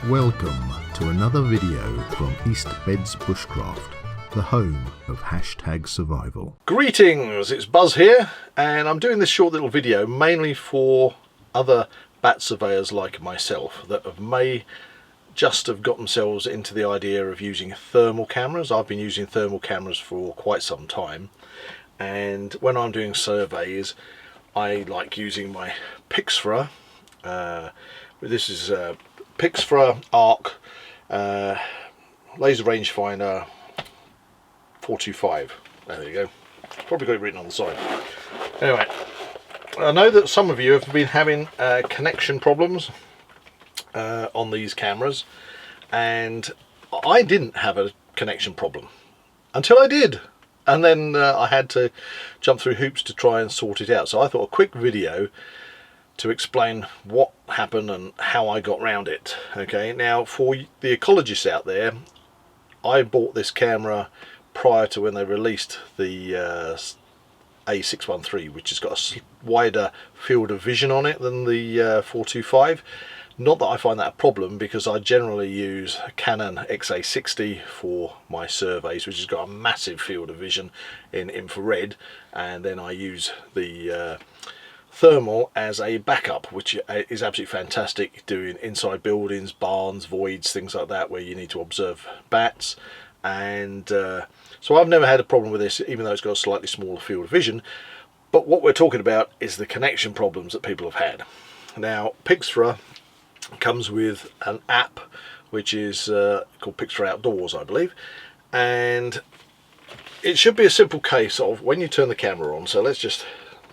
Welcome to another video from East Beds Bushcraft, the home of #survival. Greetings, it's Buzz here, and I'm doing this short little video mainly for other bat surveyors like myself that may just have got themselves into the idea of using thermal cameras. I've been using thermal cameras for quite some time, and when I'm doing surveys I like using my PIXFRA. This is PIXFRA ARC laser rangefinder 425. There you go. Probably got it written on the side. Anyway, I know that some of you have been having connection problems on these cameras, and I didn't have a connection problem until I did, and then I had to jump through hoops to try and sort it out. So I thought a quick video to explain what happened and how I got around it. Okay, now for the ecologists out there, I bought this camera prior to when they released the A613, which has got a wider field of vision on it than the 425. Not that I find that a problem, because I generally use a Canon XA60 for my surveys, which has got a massive field of vision in infrared, and then I use the thermal as a backup, which is absolutely fantastic doing inside buildings, barns, voids, things like that, where you need to observe bats. And so I've never had a problem with this, even though it's got a slightly smaller field of vision. But what we're talking about is the connection problems that people have had. Now, PIXFRA comes with an app which is called PIXFRA Outdoors, I believe, and it should be a simple case of when you turn the camera on. So let's just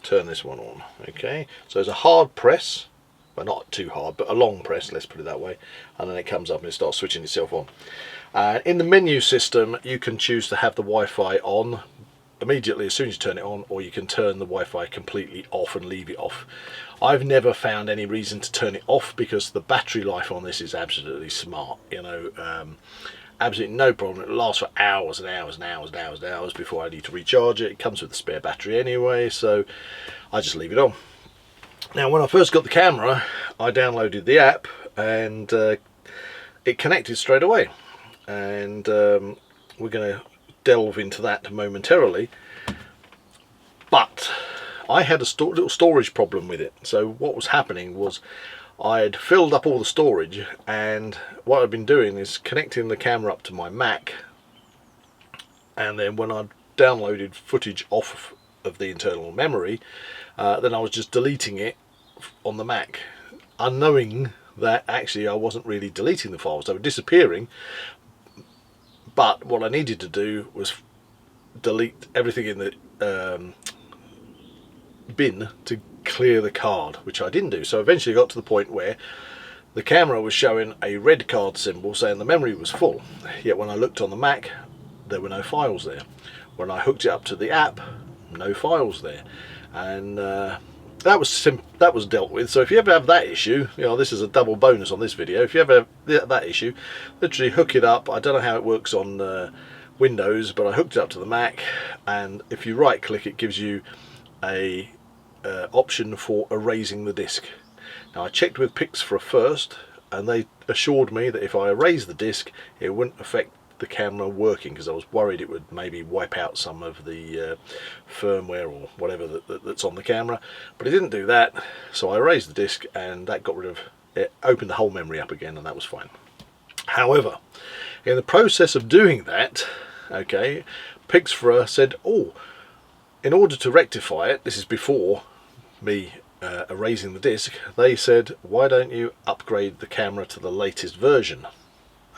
turn this one on. Okay, so there's a hard press, well, not too hard, but a long press, let's put it that way, and then it comes up and it starts switching itself on. In the menu system you can choose to have the Wi-Fi on immediately as soon as you turn it on, or you can turn the Wi-Fi completely off and leave it off. I've never found any reason to turn it off, because the battery life on this is absolutely smart, you know. Absolutely no problem. It lasts for hours and hours and hours and hours and hours before I need to recharge it. It comes with a spare battery anyway, so I just leave it on. Now, when I first got the camera, I downloaded the app, and it connected straight away, and we're going to delve into that momentarily. But I had a little storage problem with it. So what was happening was I'd filled up all the storage, and what I'd been doing is connecting the camera up to my Mac, and then when I downloaded footage off of the internal memory, then I was just deleting it on the Mac, unknowing that actually I wasn't really deleting the files. They were disappearing, but what I needed to do was delete everything in the bin to clear the card, which I didn't do. So eventually I got to the point where the camera was showing a red card symbol saying the memory was full, yet when I looked on the Mac there were no files there. When I hooked it up to the app, no files there, and that was dealt with. So if you ever have that issue, you know, this is a double bonus on this video. If you ever have that issue, literally hook it up. I don't know how it works on Windows, but I hooked it up to the Mac, and if you right click, it gives you a option for erasing the disk. Now, I checked with PIXFRA first, and they assured me that if I erase the disk it wouldn't affect the camera working, because I was worried it would maybe wipe out some of the firmware or whatever that's on the camera, but it didn't do that. So I erased the disk, and that got rid of it, opened the whole memory up again, and that was fine. However, in the process of doing that, okay, PIXFRA said, oh, in order to rectify it, this is before me erasing the disk, they said, why don't you upgrade the camera to the latest version?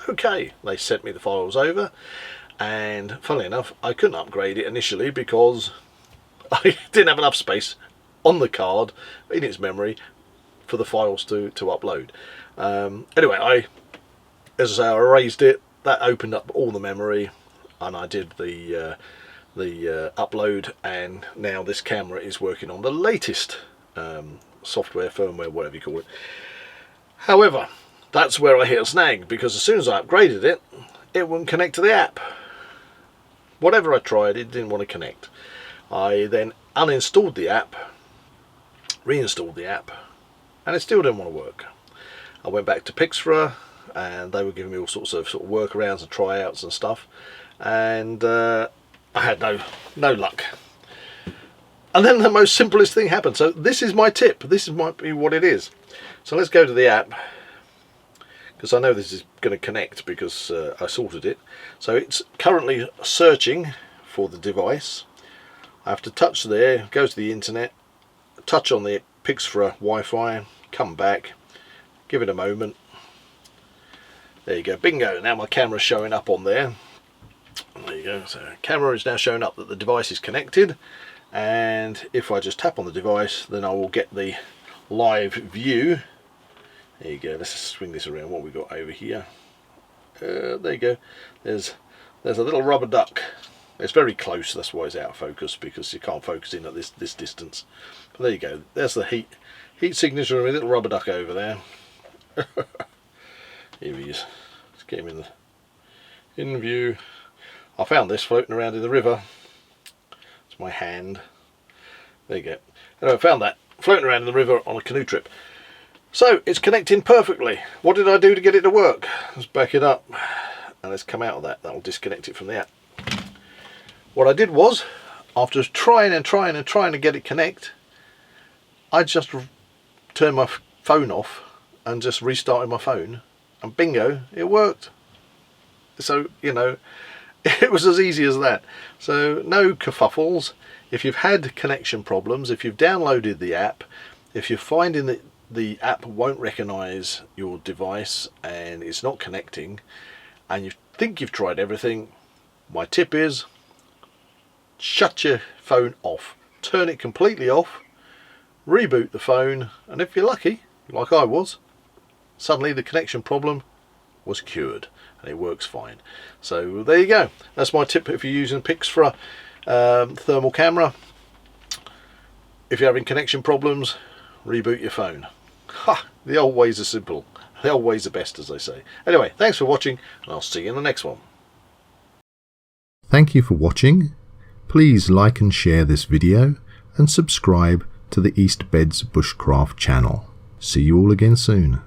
Okay, they sent me the files over, and funnily enough I couldn't upgrade it initially because I didn't have enough space on the card in its memory for the files to upload. Anyway, as I say, I erased it, that opened up all the memory, and I did the upload, and now this camera is working on the latest software, firmware, whatever you call it. However, that's where I hit a snag, because as soon as I upgraded it, it wouldn't connect to the app. Whatever I tried, it didn't want to connect. I then uninstalled the app, reinstalled the app, and it still didn't want to work. I went back to PIXFRA, and they were giving me all sorts of workarounds and tryouts and stuff, and I had no luck. And then the most simplest thing happened. So this is my tip. This might be what it is. So let's go to the app, because I know this is going to connect because I sorted it. So it's currently searching for the device. I have to touch there, go to the internet, touch on the PIXFRA Wi-Fi, come back, give it a moment. There you go, bingo, now my camera's showing up on there. There you go, so camera is now showing up that the device is connected. And if I just tap on the device, then I will get the live view. There you go, let's just swing this around. What we got over here? There you go, there's a little rubber duck. It's very close, that's why it's out of focus, because you can't focus in at this distance. But there you go, there's the heat signature of a little rubber duck over there. Here he is. Let's get him in view. I found this floating around in the river. It's my hand. There you go. And I found that floating around in the river on a canoe trip. So it's connecting perfectly. What did I do to get it to work? Let's back it up and let's come out of that. That'll disconnect it from the app. What I did was, after trying to get it connect, I just turned my phone off and just restarted my phone, and bingo, it worked. So, you know, it was as easy as that. So no kerfuffles. If you've had connection problems, if you've downloaded the app, if you're finding that the app won't recognize your device and it's not connecting, and you think you've tried everything, my tip is shut your phone off, turn it completely off, reboot the phone, and if you're lucky, like I was, suddenly the connection problem was cured and it works fine. So there you go, that's my tip if you're using PIXFRA thermal camera. If you're having connection problems, reboot your phone. Ha! The old ways are simple, the old ways are best, as they say. Anyway, thanks for watching, and I'll see you in the next one. Thank you for watching. Please like and share this video and subscribe to the East Beds Bushcraft channel. See you all again soon.